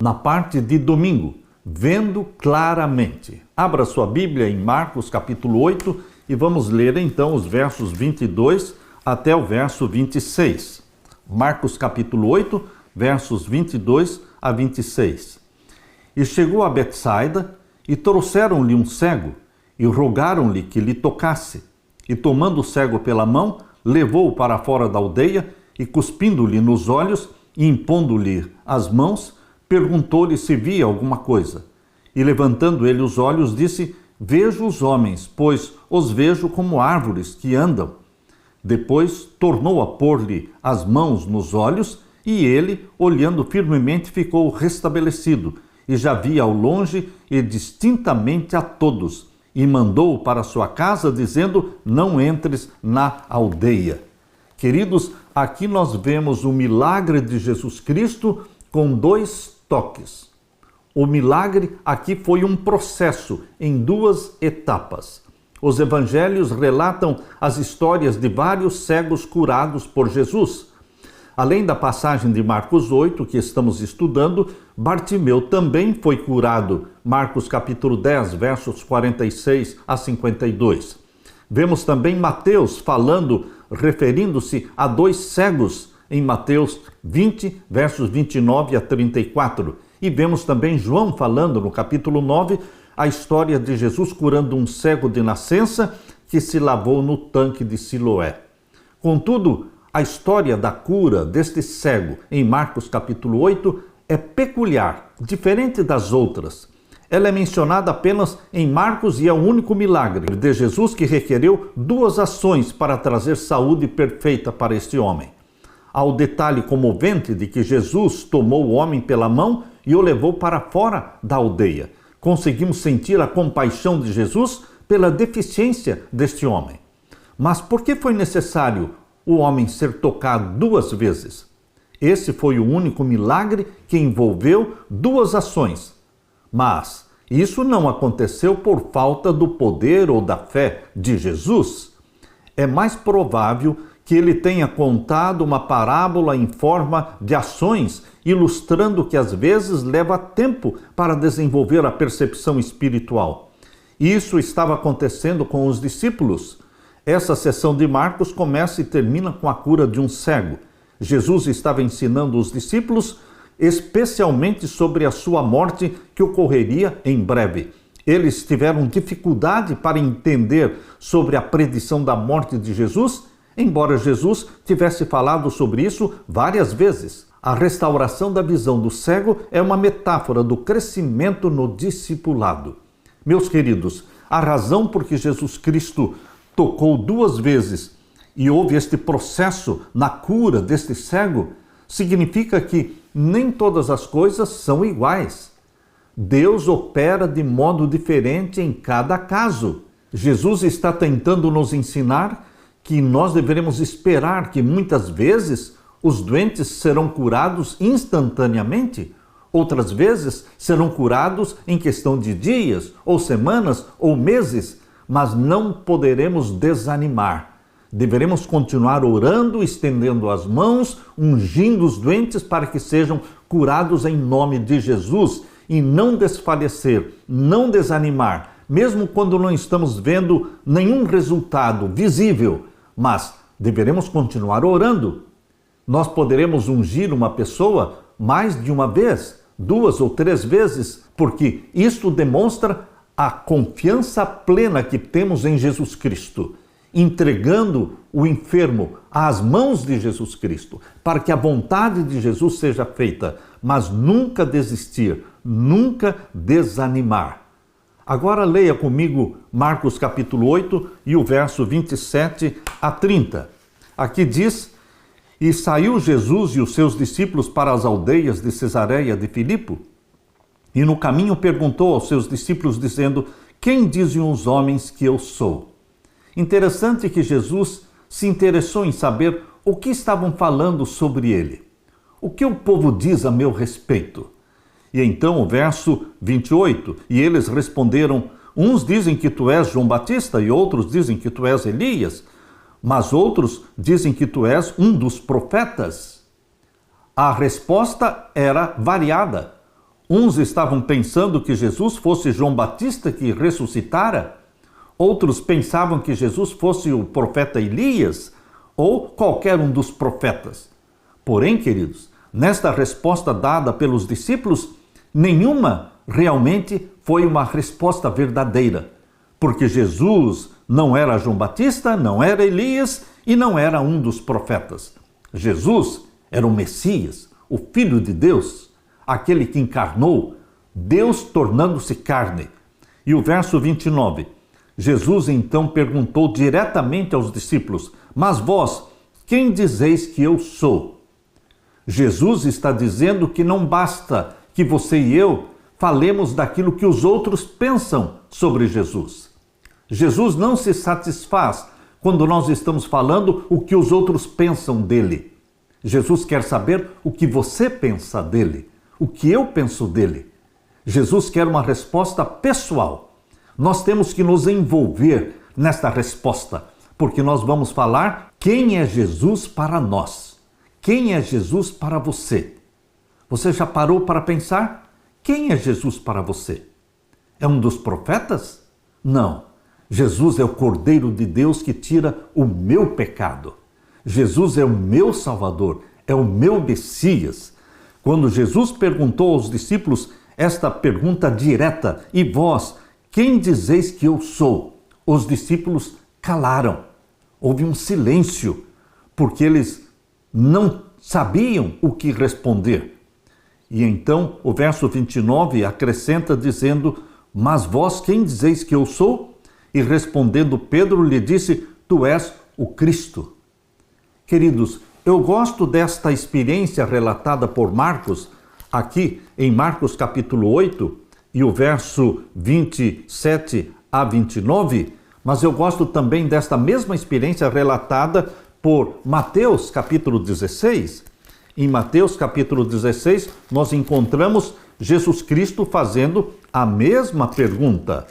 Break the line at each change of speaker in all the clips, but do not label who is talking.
na parte de domingo, vendo claramente. Abra sua Bíblia em Marcos capítulo 8 e vamos ler então os versos 22 até o verso 26. Marcos capítulo 8, versos 22 a 26. E chegou a Betsaida, e trouxeram-lhe um cego, e rogaram-lhe que lhe tocasse. E tomando o cego pela mão, levou-o para fora da aldeia, e cuspindo-lhe nos olhos, e impondo-lhe as mãos, perguntou-lhe se via alguma coisa. E levantando ele os olhos, disse: Vejo os homens, pois os vejo como árvores que andam. Depois tornou a pôr-lhe as mãos nos olhos, e ele, olhando firmemente, ficou restabelecido, e já via ao longe e distintamente a todos, e mandou-o para sua casa, dizendo: Não entres na aldeia. Queridos, aqui nós vemos o milagre de Jesus Cristo com dois toques. O milagre aqui foi um processo em duas etapas. Os evangelhos relatam as histórias de vários cegos curados por Jesus. Além da passagem de Marcos 8, que estamos estudando, Bartimeu também foi curado. Marcos capítulo 10, versos 46 a 52. Vemos também Mateus falando, referindo-se a dois cegos em Mateus 20, versos 29 a 34. E vemos também João falando no capítulo 9, a história de Jesus curando um cego de nascença que se lavou no tanque de Siloé. Contudo, a história da cura deste cego em Marcos capítulo 8 é peculiar, diferente das outras. Ela é mencionada apenas em Marcos e é o único milagre de Jesus que requereu duas ações para trazer saúde perfeita para este homem. Há o detalhe comovente de que Jesus tomou o homem pela mão e o levou para fora da aldeia. Conseguimos sentir a compaixão de Jesus pela deficiência deste homem. Mas por que foi necessário o homem ser tocado duas vezes? Esse foi o único milagre que envolveu duas ações. Mas isso não aconteceu por falta do poder ou da fé de Jesus. É mais provável que ele tenha contado uma parábola em forma de ações, ilustrando que às vezes leva tempo para desenvolver a percepção espiritual. Isso estava acontecendo com os discípulos. Essa sessão de Marcos começa e termina com a cura de um cego. Jesus estava ensinando os discípulos, especialmente sobre a sua morte que ocorreria em breve. Eles tiveram dificuldade para entender sobre a predição da morte de Jesus, embora Jesus tivesse falado sobre isso várias vezes. A restauração da visão do cego é uma metáfora do crescimento no discipulado. Meus queridos, a razão por que Jesus Cristo tocou duas vezes e houve este processo na cura deste cego significa que nem todas as coisas são iguais. Deus opera de modo diferente em cada caso. Jesus está tentando nos ensinar que nós deveremos esperar que muitas vezes os doentes serão curados instantaneamente, outras vezes serão curados em questão de dias, ou semanas, ou meses, mas não poderemos desanimar. Deveremos continuar orando, estendendo as mãos, ungindo os doentes para que sejam curados em nome de Jesus e não desfalecer, não desanimar, mesmo quando não estamos vendo nenhum resultado visível, mas deveremos continuar orando. Nós poderemos ungir uma pessoa mais de uma vez, 2 ou 3 vezes, porque isto demonstra a confiança plena que temos em Jesus Cristo, entregando o enfermo às mãos de Jesus Cristo, para que a vontade de Jesus seja feita, mas nunca desistir, nunca desanimar. Agora leia comigo Marcos capítulo 8 e o verso 27 a 30. Aqui diz: E saiu Jesus e os seus discípulos para as aldeias de Cesareia de Filipe, e no caminho perguntou aos seus discípulos, dizendo: Quem dizem os homens que eu sou? Interessante que Jesus se interessou em saber o que estavam falando sobre ele. O que o povo diz a meu respeito? E então o verso 28, e eles responderam: Uns dizem que tu és João Batista, e outros dizem que tu és Elias, mas outros dizem que tu és um dos profetas. A resposta era variada. Uns estavam pensando que Jesus fosse João Batista que ressuscitara. Outros pensavam que Jesus fosse o profeta Elias ou qualquer um dos profetas. Porém, queridos, nesta resposta dada pelos discípulos, nenhuma realmente foi uma resposta verdadeira, porque Jesus não era João Batista, não era Elias e não era um dos profetas. Jesus era o Messias, o Filho de Deus, aquele que encarnou, Deus tornando-se carne. E o verso 29, Jesus então perguntou diretamente aos discípulos: mas vós, quem dizeis que eu sou? Jesus está dizendo que não basta que você e eu falemos daquilo que os outros pensam sobre Jesus. Jesus não se satisfaz quando nós estamos falando o que os outros pensam dele. Jesus quer saber o que você pensa dele, o que eu penso dele. Jesus quer uma resposta pessoal. Nós temos que nos envolver nesta resposta, porque nós vamos falar quem é Jesus para nós. Quem é Jesus para você? Você já parou para pensar? Quem é Jesus para você? É um dos profetas? Não. Jesus é o Cordeiro de Deus que tira o meu pecado. Jesus é o meu Salvador, é o meu Messias. Quando Jesus perguntou aos discípulos esta pergunta direta: e vós, quem dizeis que eu sou? Os discípulos calaram. Houve um silêncio, porque eles não sabiam o que responder. E então o verso 29 acrescenta dizendo: mas vós quem dizeis que eu sou? E respondendo Pedro lhe disse: tu és o Cristo. Queridos, eu gosto desta experiência relatada por Marcos, aqui em Marcos capítulo 8 e o verso 27 a 29, mas eu gosto também desta mesma experiência relatada por Mateus capítulo 16. Em Mateus capítulo 16, nós encontramos Jesus Cristo fazendo a mesma pergunta.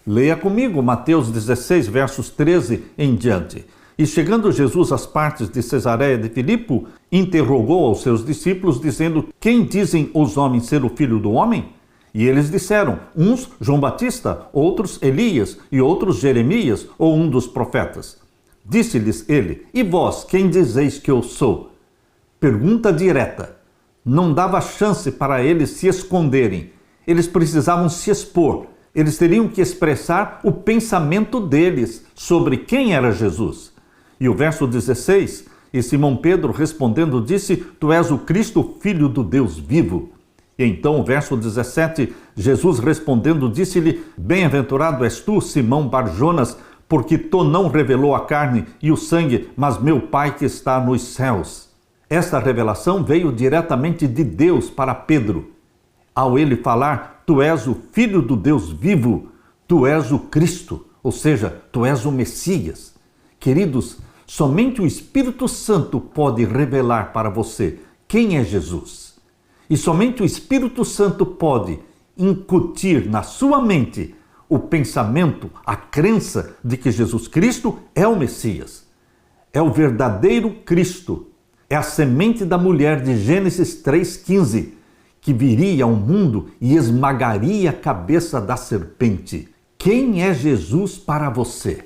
Leia comigo Mateus 16, versos 13 em diante. E chegando Jesus às partes de Cesareia de Filipe, interrogou aos seus discípulos, dizendo: quem dizem os homens ser o Filho do Homem? E eles disseram: uns João Batista, outros Elias e outros Jeremias ou um dos profetas. Disse-lhes ele: e vós, quem dizeis que eu sou? Pergunta direta. Não dava chance para eles se esconderem. Eles precisavam se expor. Eles teriam que expressar o pensamento deles sobre quem era Jesus. E o verso 16, e Simão Pedro respondendo disse: tu és o Cristo, Filho do Deus vivo. E então o verso 17, Jesus respondendo disse-lhe: bem-aventurado és tu, Simão Bar-Jonas, porque tu não revelou a carne e o sangue, mas meu Pai que está nos céus. Esta revelação veio diretamente de Deus para Pedro. Ao ele falar: tu és o Filho do Deus vivo, tu és o Cristo, ou seja, tu és o Messias. Queridos, somente o Espírito Santo pode revelar para você quem é Jesus. E somente o Espírito Santo pode incutir na sua mente o pensamento, a crença de que Jesus Cristo é o Messias. É o verdadeiro Cristo. É a semente da mulher de Gênesis 3,15, que viria ao mundo e esmagaria a cabeça da serpente. Quem é Jesus para você?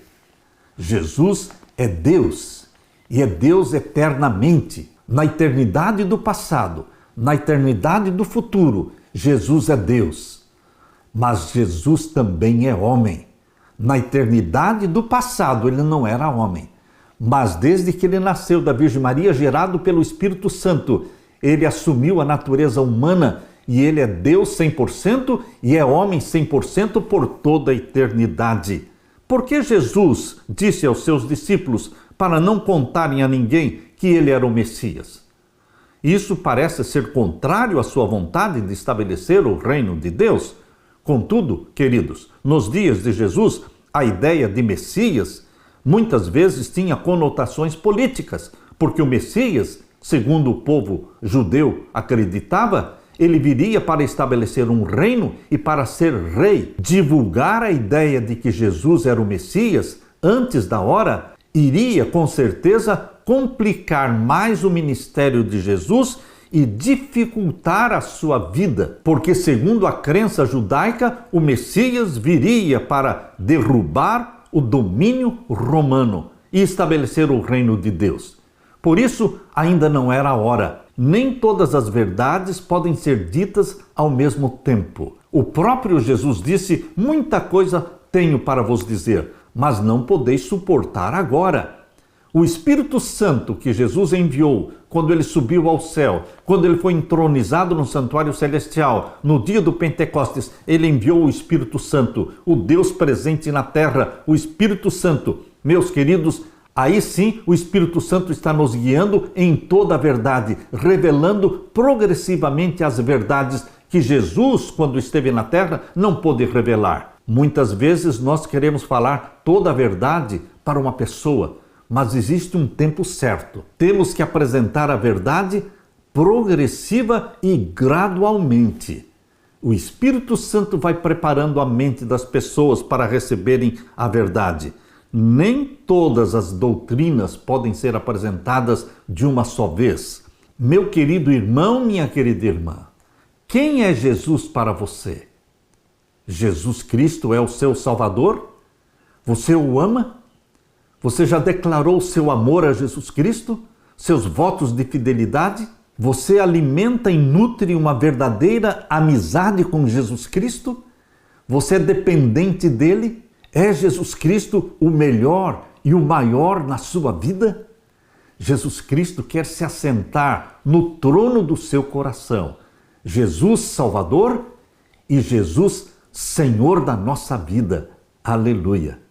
Jesus é Deus, e é Deus eternamente. Na eternidade do passado, na eternidade do futuro, Jesus é Deus. Mas Jesus também é homem. Na eternidade do passado, ele não era homem. Mas desde que ele nasceu da Virgem Maria, gerado pelo Espírito Santo, ele assumiu a natureza humana e ele é Deus 100% e é homem 100% por toda a eternidade. Por que Jesus disse aos seus discípulos para não contarem a ninguém que ele era o Messias? Isso parece ser contrário à sua vontade de estabelecer o reino de Deus. Contudo, queridos, nos dias de Jesus, a ideia de Messias muitas vezes tinha conotações políticas, porque o Messias, segundo o povo judeu acreditava, ele viria para estabelecer um reino e para ser rei. Divulgar a ideia de que Jesus era o Messias antes da hora iria com certeza complicar mais o ministério de Jesus e dificultar a sua vida, porque, segundo a crença judaica, o Messias viria para derrubar o domínio romano e estabelecer o reino de Deus. Por isso, ainda não era a hora. Nem todas as verdades podem ser ditas ao mesmo tempo. O próprio Jesus disse: muita coisa tenho para vos dizer, mas não podeis suportar agora. O Espírito Santo que Jesus enviou quando ele subiu ao céu, quando ele foi entronizado no santuário celestial, no dia do Pentecostes, ele enviou o Espírito Santo, o Deus presente na terra, o Espírito Santo. Meus queridos, aí sim o Espírito Santo está nos guiando em toda a verdade, revelando progressivamente as verdades que Jesus, quando esteve na terra, não pôde revelar. Muitas vezes nós queremos falar toda a verdade para uma pessoa, mas existe um tempo certo. Temos que apresentar a verdade progressiva e gradualmente. O Espírito Santo vai preparando a mente das pessoas para receberem a verdade. Nem todas as doutrinas podem ser apresentadas de uma só vez. Meu querido irmão, minha querida irmã, quem é Jesus para você? Jesus Cristo é o seu Salvador? Você o ama? Você já declarou seu amor a Jesus Cristo? Seus votos de fidelidade? Você alimenta e nutre uma verdadeira amizade com Jesus Cristo? Você é dependente dele? É Jesus Cristo o melhor e o maior na sua vida? Jesus Cristo quer se assentar no trono do seu coração. Jesus Salvador e Jesus Senhor da nossa vida. Aleluia!